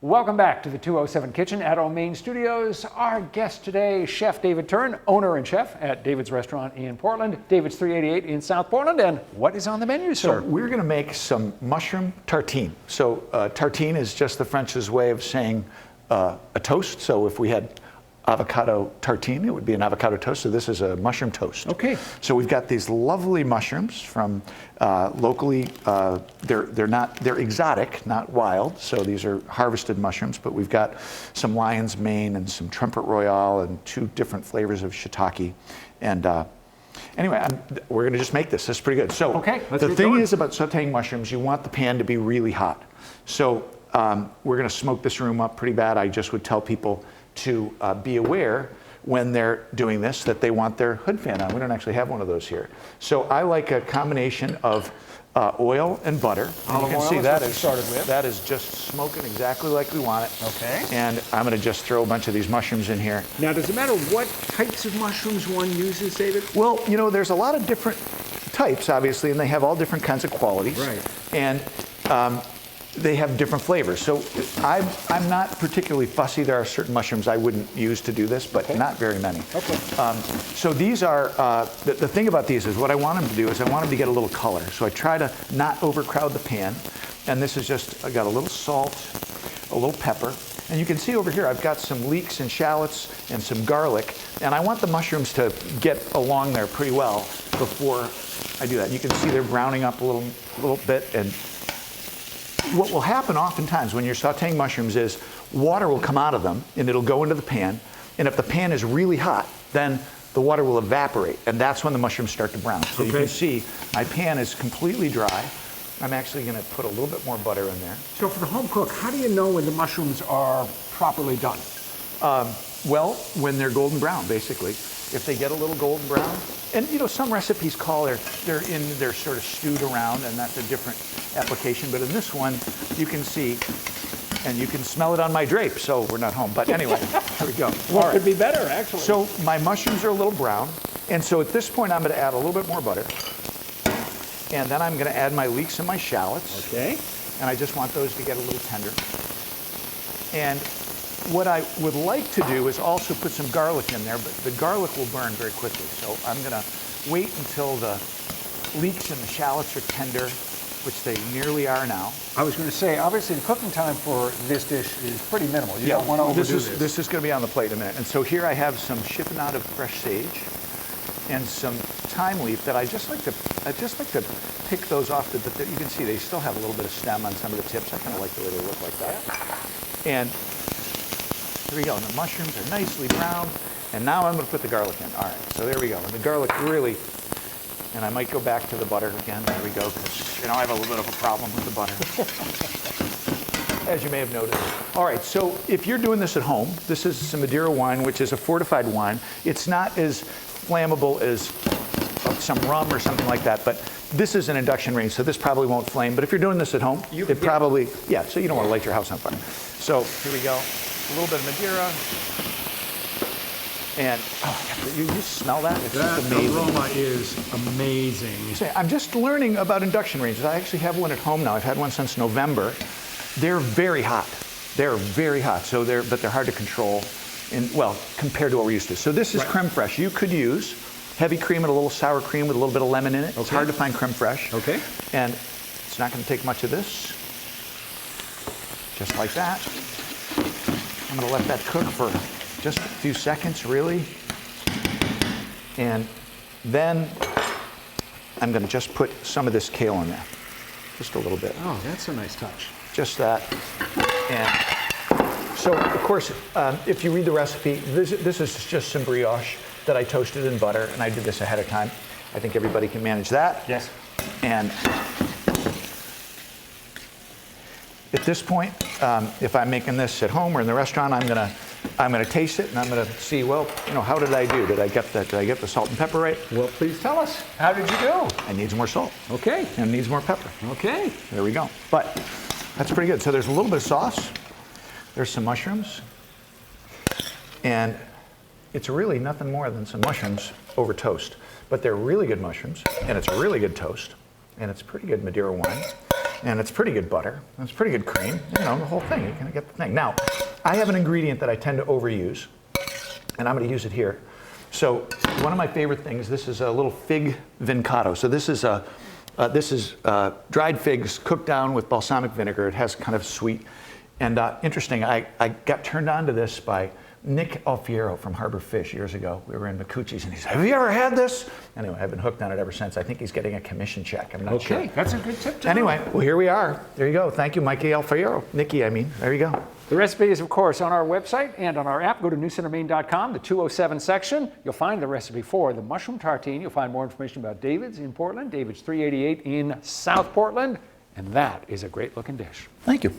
Welcome back to the 207 Kitchen at our main studios. Our guest today, Chef David Turn, owner and chef at David's Restaurant in Portland, David's 388 in South Portland. And what is on the menu, sir? So we're going to make some mushroom tartine. So tartine is just the French's way of saying a toast. So if we had avocado tartine, it would be an avocado toast. So this is a mushroom toast. Okay. So we've got these lovely mushrooms from locally. They're exotic, not wild. So these are harvested mushrooms. But we've got some lion's mane and some trumpet royale and 2 different flavors of shiitake. And anyway, we're going to just make this. This is pretty good. So okay, the thing is about sautéing mushrooms, you want the pan to be really hot. So we're going to smoke this room up pretty bad. I just would tell people to be aware when they're doing this that they want their hood fan on. We don't actually have one of those here. So I like a combination of oil and butter. And you can see that is just smoking exactly like we want it. Okay. And I'm going to just throw a bunch of these mushrooms in here. Now, does it matter what types of mushrooms one uses, David? Well, you know, there's a lot of different types, obviously, and they have all different kinds of qualities. Right. And they have different flavors. So I'm not particularly fussy. There are certain mushrooms I wouldn't use to do this, but not very many. Okay. So these are, the thing about these is what I want them to do is I want them to get a little color. So I try to not overcrowd the pan. And this is just, I got a little salt, a little pepper. And you can see over here, I've got some leeks and shallots and some garlic. And I want the mushrooms to get along there pretty well before I do that. You can see they're browning up a little bit. And what will happen oftentimes when you're sauteing mushrooms is water will come out of them and it'll go into the pan. And if the pan is really hot, then the water will evaporate. And that's when the mushrooms start to brown. So you can see my pan is completely dry. I'm actually going to put a little bit more butter in there. So for the home cook, how do you know when the mushrooms are properly done? Well, when they're golden brown, basically. If they get a little golden brown, and you know, some recipes call they're sort of stewed around, and that's a different application. But in this one, you can see, and you can smell it on my drape. So we're not home, but anyway, here we go. What could be better, actually? So my mushrooms are a little brown, and so at this point, I'm going to add a little bit more butter, and then I'm going to add my leeks and my shallots. Okay. And I just want those to get a little tender. And what I would like to do is also put some garlic in there, but the garlic will burn very quickly. So I'm going to wait until the leeks and the shallots are tender, which they nearly are now. I was going to say, obviously the cooking time for this dish is pretty minimal. You don't want to overdo this. This is going to be on the plate in a minute. And so here I have some chiffonade of fresh sage and some thyme leaf that I just like to pick those off. You can see they still have a little bit of stem on some of the tips. I kind of like the way they look like that. And here we go, and the mushrooms are nicely browned, and now I'm going to put the garlic in. All right, so there we go. And the garlic really, and I might go back to the butter again. There we go, because I have a little bit of a problem with the butter, as you may have noticed. All right, so if you're doing this at home, this is some Madeira wine, which is a fortified wine. It's not as flammable as some rum or something like that, but this is an induction range, so this probably won't flame. But if you're doing this at home, it probably, so you don't want to light your house on fire. So here we go. A little bit of Madeira, and you smell that? It's just amazing. That aroma is amazing. So I'm just learning about induction ranges. I actually have one at home now. I've had one since November. They're very hot. They're very hot. So but they're hard to control, compared to what we're used to. So this is creme fraiche. You could use heavy cream and a little sour cream with a little bit of lemon in it. Okay. It's hard to find creme fraiche. Okay. And it's not going to take much of this. Just like that. I'm going to let that cook for just a few seconds, really. And then I'm going to just put some of this kale in there. Just a little bit. Oh, that's a nice touch. Just that. And so, of course, if you read the recipe, this is just some brioche that I toasted in butter, and I did this ahead of time. I think everybody can manage that. Yes. And at this point, if I'm making this at home or in the restaurant, I'm gonna taste it and I'm gonna see, how did I do? Did I get the salt and pepper right? Well, please tell us. How did you do? It needs more salt. Okay. And it needs more pepper. Okay. There we go. But that's pretty good. So there's a little bit of sauce. There's some mushrooms. And it's really nothing more than some mushrooms over toast. But they're really good mushrooms, and it's really good toast, and it's pretty good Madeira wine. and it's pretty good butter. It's pretty good cream. You know, the whole thing. You kind of get the thing. Now, I have an ingredient that I tend to overuse, and I'm going to use it here. So one of my favorite things, this is a little fig vincotto. So this is dried figs cooked down with balsamic vinegar. It has kind of sweet. And interesting, I got turned on to this by Nick Alfiero from Harbor Fish years ago. We were in Macucci's and he said, "Have you ever had this?" Anyway, I've been hooked on it ever since. I think he's getting a commission check. I'm not sure. Okay, that's a good tip to know. Anyway, well, here we are. There you go. Thank you, Mikey Alfiero. Nicky, I mean. There you go. The recipe is, of course, on our website and on our app. Go to newcentermaine.com, the 207 section. You'll find the recipe for the mushroom tartine. You'll find more information about David's in Portland, David's 388 in South Portland, and that is a great looking dish. Thank you.